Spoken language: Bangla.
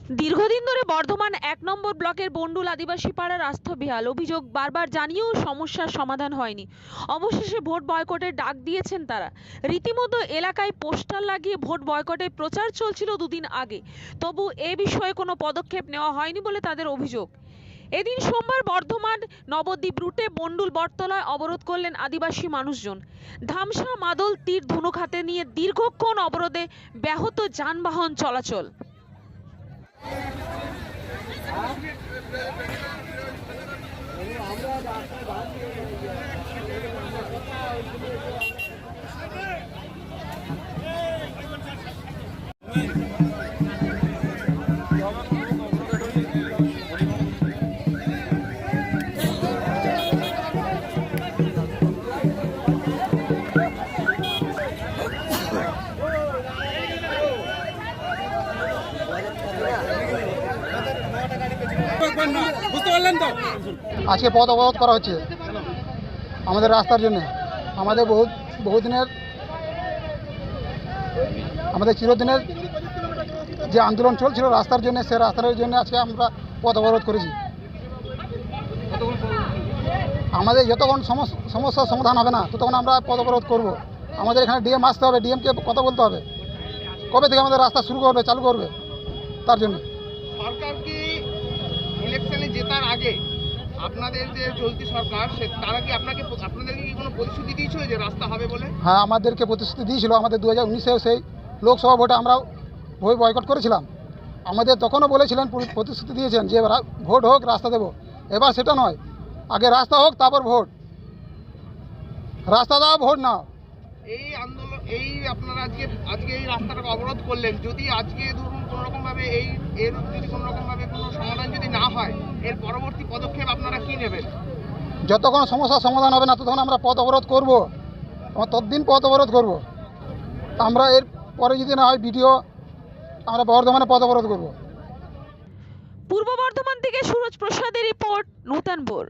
দীর্ঘদিন ধরে বর্ধমান ১ নম্বর ব্লকের বন্ডুল আদিবাসী পাড়ার রাস্তা বেহাল। অভিযোগ বারবার জানিয়েও সমস্যার সমাধান হয়নি। অবশেষে ভোট বয়কটের ডাক দিয়েছেন তারা। রীতিমতো এলাকায় পোস্টার লাগিয়ে ভোট বয়কটের প্রচার চলছিল দুদিন আগে। তবু এ বিষয়ে কোনো পদক্ষেপ নেওয়া হয়নি বলে তাদের অভিযোগ। এদিন সোমবার বর্ধমান নবদ্বীপ রুটে বন্ডুল বটতলায় অবরোধ করলেন আদিবাসী মানুষজন। ধামসা মাদল তীর ধনুক হাতে নিয়ে দীর্ঘক্ষণ অবরোধে ব্যাহত যানবাহন চলাচল। আজকে পথ অবরোধ করা হচ্ছে আমাদের রাস্তার জন্য। আমাদের বহুদিনের আমাদের চিরদিনের যে আন্দোলন চলছিল রাস্তার জন্য, সে রাস্তার জন্য আজকে আমরা পথ অবরোধ করেছি। আমাদের যতক্ষণ সমস্যার সমাধান হবে না ততক্ষণ আমরা পথ অবরোধ করবো। আমাদের এখানে ডিএম আসতে হবে, ডিএমকে কথা বলতে হবে কবে থেকে আমাদের রাস্তা শুরু করবে, চালু করবে। তার জন্য সরকার কি ইলেকশনে জেতার আগে আপনাদের যে চলতি সরকার তারা কি আপনাদেরকে কি কোনো প্রতিশ্রুতি দিয়েছিল যে রাস্তা হবে বলে? হ্যাঁ, আমাদেরকে প্রতিশ্রুতি দিয়েছিল। আমাদের 2019-এ সেই লোকসভা ভোটে আমরা ভোট বয়কট করেছিলাম। আমাদের তখনও বলেছিলেন, প্রতিশ্রুতি দিয়েছেন যে ভোট হোক রাস্তা দেবো। এবার সেটা নয়, আগে রাস্তা হোক তারপর ভোট। রাস্তা দাও, ভোট নাও। এই আন্দোলন আপনারা আজকে এই রাস্তাটাকে অবরোধ করলেন, যদি আজকে ধরুন কোনোরকমভাবে এর যদি কোনোরকমভাবে কোনো সমাধান যদি না হয়, এর পরবর্তী পদক্ষেপ আপনারা কি নেবেন? যতক্ষণ সমস্যার সমাধান হবে না ততক্ষণ আমরা পথ অবরোধ করবো। আমরা ততদিন পথ অবরোধ করবো। আমরা এর পরে যদি না হয় ভিডিও, আমরা বর্ধমানে পথ অবরোধ করবো। পূর্ব বর্ধমান থেকে সুরজ প্রসাদের রিপোর্ট, নূতন ভোর।